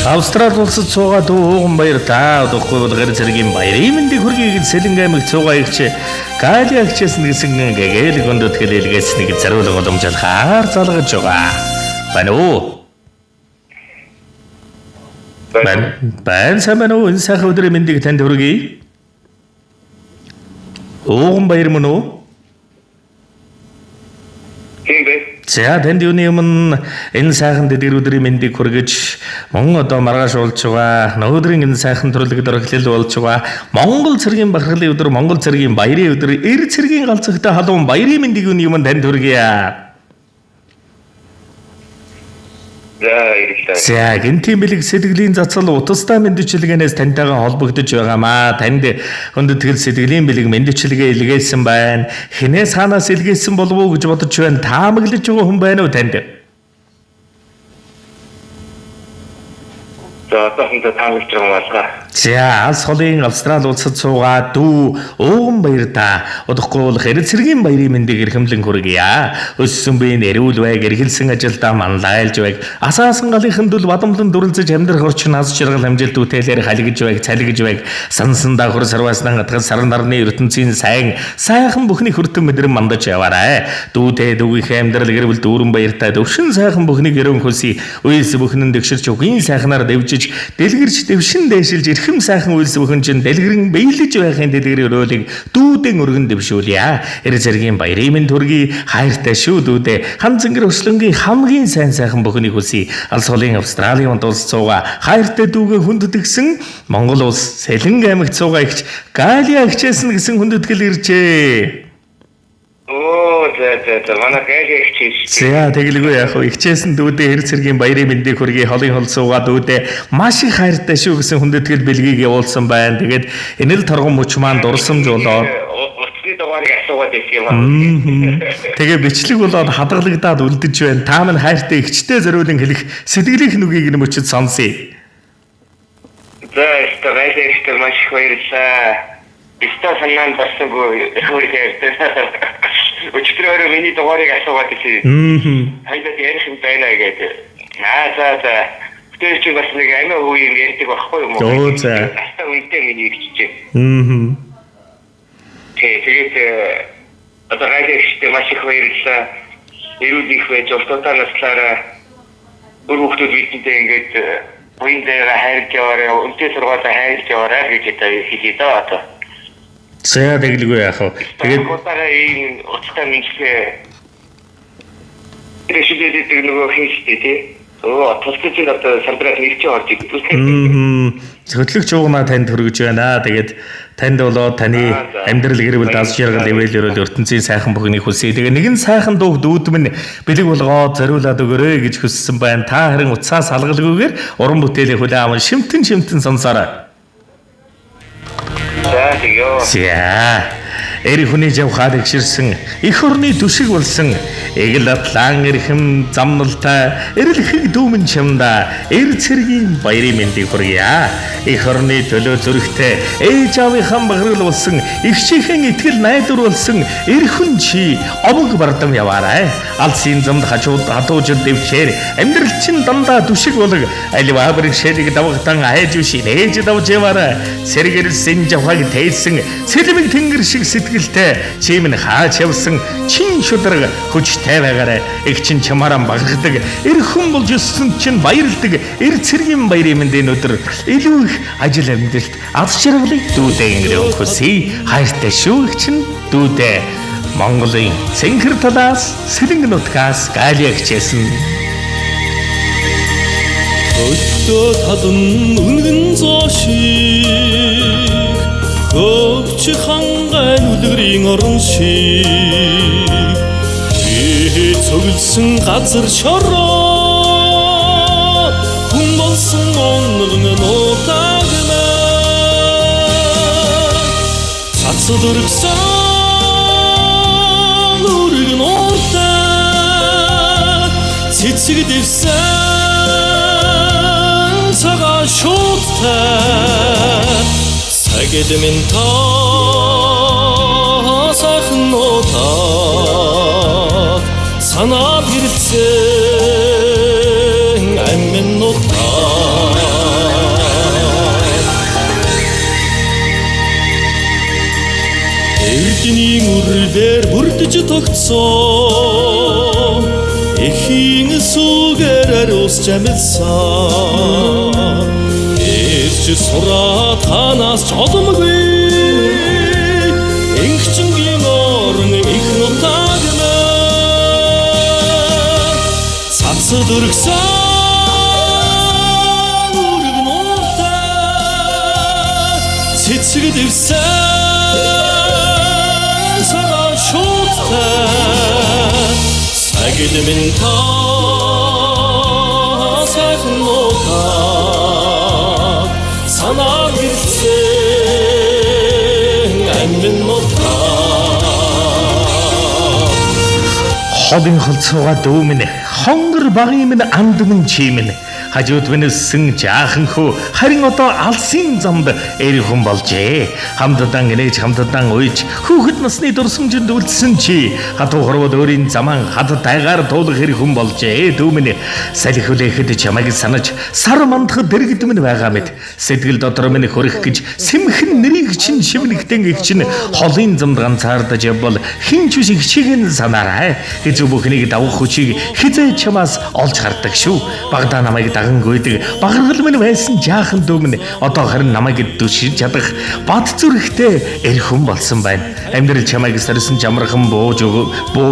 Австрали улсад суугаад ууган баяр таа удахгүй бол гэр зэргийн баярын мэндийг хүргэе гэж Сэлэнг аймагт суугаа игч Гаали агчсан гэсэн гэгээл гүндэт хэлэлгээснийг зариулга боломжлохоор залгаж байгаа. Байна уу? Байна сайн байна уу? Энэ сайхан өдрийн мэндийг танд хүргэе. Ууган баяр мөн үү? За танд юуны өмнө энэ сайхан дэдгэр өдрийн мэндийг хүргэж мөн одоо маргааш болж байгаа өнөөдрийн энэ сайхан төрлөختөд орхилол болж байгаа Монгол цэргийн бахархлын өдөр Монгол цэргийн баярын өдөр эр цэргийн галзахтай халуун баярын мэндийг юуны өмнө танд хүргье. За гинтийн бэлэг сэтгэлийн цацал утастай мэдчилгээнээс тантайгаа холбогдож байгаамаа. Танд хүндэтгэл сэтгэлийн бэлэг мэдчилгээ илгээсэн байна. Хинээс хаанаас илгээсэн болов уу гэж бодож байна. Таамаглаж байгаа хүн байна уу танд? За одоо таамаглаж байгаа малгай. За алс холын Австрали улсад суугаад дүү ууган баяр та удахгүй бол эр цэргийн баярын мэндийг эрхэмлэн хүргье. Өссөн биеийн эрүүл байг эргэлсэн ажилдаа манлайлж байг асаасан галынхан дүл бадамлан дүрлзэж амьдрах орчин аз жаргал амжилт үтээлээр халигж байг цалигж байг сансан давхар сарвааснан атгал саран нарны ертөнцийн сайхан бүхний хүртэн мэдрэн мандаж яваарай. Дүүтэй дүүгийнхээ амьдрал гэрвэл дүүрэн баяртай төвшин сайхан бүхний гэрэн хөсий үйлс бүхнэн дэгширч үгийн сайхнаар дэвжиж дэлгэрч дэвшин дэшилж хэм сайхан үйлс бүхэн чинь дэлгэрэн биелэж байхын дэлгэрийн өрөөлийг дүүдэн өргөн дэвшүүлье. Эр зэргийн баярын мэнд хүргэе. Хайртай шүү дүүдээ. Хан зингэр өслөнгийн хамгийн сайхан бүхнийг хүсье. Алс холын Австралийн улс суугаа хайртай дүүгээ хүндэтгсэн Монгол улс Сэлэнг аймагт суугаа игч Гаали агчээсэн гэсэн хүндэтгэл иржээ. Манай Гаали агчээс. За тэгэлгүй яах вэ? Игчээсэн дүүдээ эр цэргийн баярын мэндийг хүргэе. Холын хол суугаа дүүдээ маш их хайртай шүү гэсэн хүндэтгэл бэлгийг явуулсан байна. Тэгээд энэ л торгон мөч маань дурсамж болоод утасны дугаарыг асуугаад ирсэн юм. Тэгээ бичлэг болоод хадгалагдаад үлдэж байна. Та минь хайртай игчтэй зориулан хэлэх сэтгэлийн нүгийг нэмэчд сонсъё. За Гаали агчтай маш их баярлалаа. Исто санаанд бассангүй хөрхөөд. Өчигдөр миний дугаарыг асуугаад ирсэн. Хайдад ярих юм байна гэдэг. За. Тэр чинь бас нэг амиа үеийн ярьдаг байхгүй юм уу? За. Asta үнтэй миний ирчихжээ. Тэгээд одоо Гаали агчтай маш их баярлалаа. Эрүүл их байж ортотаа наслаараа бүр хүүхдүүд бидэнтэй ингээд буян дээр хайрлж яваарай, үнтэй сургаалаа хайрлж яваарай гэж хэлээ даа одоо. За тэгэлгүй яах вэ? Тэгээд хотаараа ийм уцтай мэдлэгээ тэшилээд нөгөө хийжтэй тий. Тусгаж одоо сандраад нэрч орж ирсэн. Хөтлөгч уугнаа танд хүргэж байна. Тэгээд танд болоод таны амьдрал гэрвэл даз жаргал ивэлэрэл ертөнцийн сайхан бүхнийг хүсье. Тэгээ нэгэн сайхан дууг дүүдмэн бэлэг болгоод зориулаад өгөөрэй гэж хүссэн байна. Та харин уцаас салгалгүйгээр уран бүтээлийн хүлээн аван шимтэн сонсоорой. За эр хүний жавхаад игширсэн эх орны түшиг болсон эгэл атлан эрхэм замналтай эрлэхийг дүүмэн чамда эр цэргийн баярын мэндийг хүргье. Эх орны төлөө зүрхтэй ээж аавынхан бахархал болсон ихчийнхэн итгэл найдвар болсон эр хүн чи овог бардам яваарай. Алсын замд хатуужил дэвчээр амьдрал чин дандаа түшиг болог аливаа бэрхшээлийг давгатан айж биш ээж давж яваарай. Сэргэрсэн жавхаг тээсэн сэлмэг тэнгэр шиг сэтгэлтэй чимэн хаач явсан чин шудраг хүчтэй байгаарай. Их чин чамаараа багархдаг эр хүн болж өссөн чинь баярлдаг эр цэргийн баярын мэндийн өдөр илүү их ажил амьдралт аз жаргалыг дүүдээ ингэрэн хүсье. Хайртай шүү их чин дүүдээ Монголын цэнхэр талаас Сэлэнг нутгаас Гаали агчээсэн. Өстөө талан үнгэн зоошиг өвч хангай үлгэрийн орон шиг цогцолсон газар шороо хүн болсон онгон нутагна цацал өргсөн үргэн уртаа цэцэг дэвсэн цагаан шуудтай сагэдмэн та сайхан нутаг санаад хэрцэн амин эрдэж тогтсон эхийн сүгээр ариус жамилсан эрж сураа танаас жоломгүй инхчингийн орон их нутагна цацад өргсөн цэцэг дэвсэн сараа шуудтай сагид минь та сайхан нутаг санаа гэрсэн амин нутаг Холын холцоогаа дүүмэн хонгор багын минь анд минь чимэн хажууд миньсэн жаахан хөө харин одоо алсын замд эрхэн болжээ. Хамтдан гинэж хамтдан уйж хүүхэд насны дурсамжинд үлдсэн чи хатуу хорвоод өөрийн заман хад тайгаар туулах эрхэн болжээ. Дүүмэн салхи хүлээхэд чамайг санаж сар мандахад дэргэд минь байгаа мэд. Сэтгэл дотор минь хөрөх гэж сэмхэн нэрийг чинь шивнэгтэн их чинь холын замд ганцаардаж явбал хинч биш их чиген санаарай. Гэж бүхнийг давах хүчийг хизээ чамаас олж хардаг шүү. Багада намайг гүйдэг багаргал минь байсан жаахан дүүмэн одоо харин намайг дүшиж чадах бат зүрхтэй эрхэн болсон байна. Амьдрал чамайг сарсан жамархан буу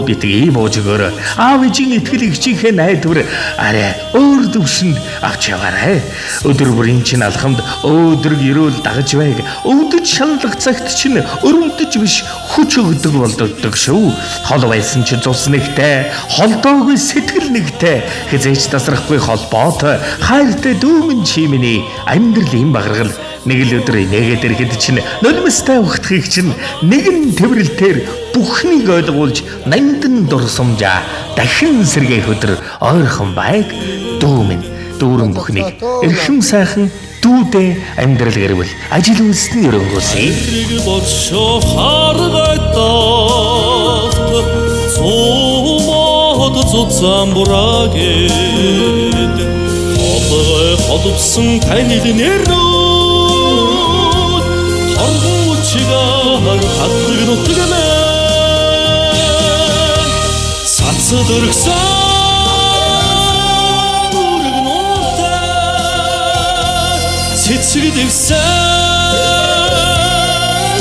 битгий бууж өгөөрэй. Аав ээжийн итгэл ихчийнхээ найдвар арай өөр төвшөнд авч яваарай. Өдөр бүрийн чинь алхамд өөдрөг ерөөл дагаж байг. Өвдөж шаллах цагт чинь өрөвдөж биш хүч өгдөг болдог шүү. Хол байсан чи цус нэгтэй, холдоогүй сэтгэл нэгтэй, хизээч тасрахгүй холбоотой хайртай дүүмэн чимэний амьдралын багаргал нэг л өдөр нэгээд ирэхэд чинь нулимстай ухтхыг чинь нэгэн тэмрэлтээр бүхнийг ойлгуулж намдан дурсамжаа дахин сэргээх өдөр ойрхон байг дүүмэн дүүрэн бүхнийг эрхэм сайхан дүүдээ амьдрал гэрвэл ажил үйлсний өрөнгөөсэй хэрэг болшоо харгайтаа цумод цуцан бураагээд холбсон таны нэрүүд торгон чигээр хатдаг нутаг мэн цацад өргсөн үрэг нутаг цэцэг дэвсэн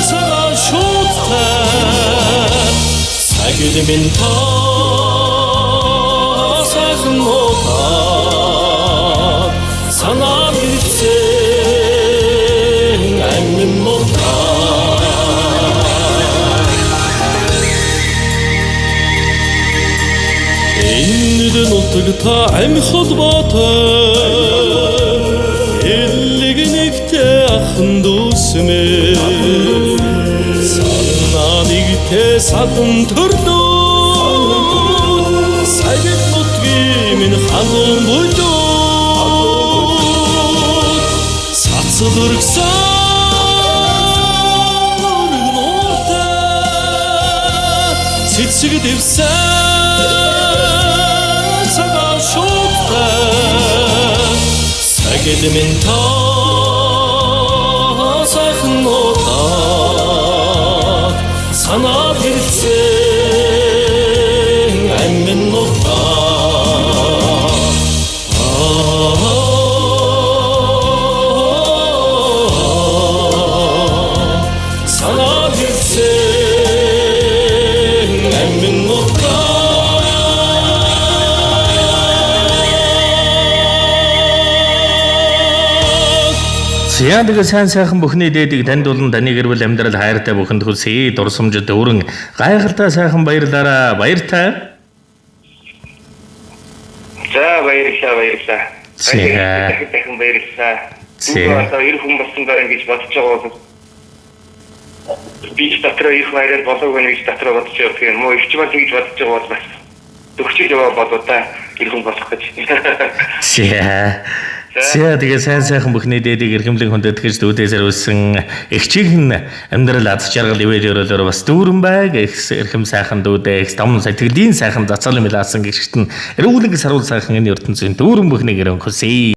сараа шуудтай сагид минь та сайхан нутаг санаа гэрсэн амин нутаг энэ нутаг та амь холбоотой элэгнэгтэй ахын дүүсмээ санаа нэгтэй садан төрлөө сагид нутгийн минь халуун буйдуу Өргсөн үрэг нутаг цэцэг дэвсэн сагаа шуудтай сагид минь та сайхан нутаг санаа гэрсэн амин нутаг Яадаг сайн сайхан бүхний дээдийг танд болон таны гэр бүл амьдрал хайртай бүхэнд хүсье. Дурсамж дүүрэн гайхалтай сайхан баярлаарай. Баяртай. За баярлалаа. Дахин баярлалаа. Одоо ир хүн болсон даа гэж бодож байгаа бол би дотроо их баярал болоогүй гэж дотроо бодож байгаа юм уу? Өвч маань тэгж бодож байгаа бол бас төгсөж яваа бодоо та ир хүн болох гэж. За тэгээ сайн сайхан бүхний дээдийг эрхэмлэн хүндэтгэж дүүдээсэр үссэн эгчийн амьдрал аз жаргал ивэл өрөөлөөр бас дүүрэн байг эрхэм сайхан дүүдээ том сэтгэлийн сайхан зацаалын мэлаасан гэрчтэн эрүүлэн саруул сайхан энэ ертөнцийн дүүрэн бүхнийг өрөн хүсье.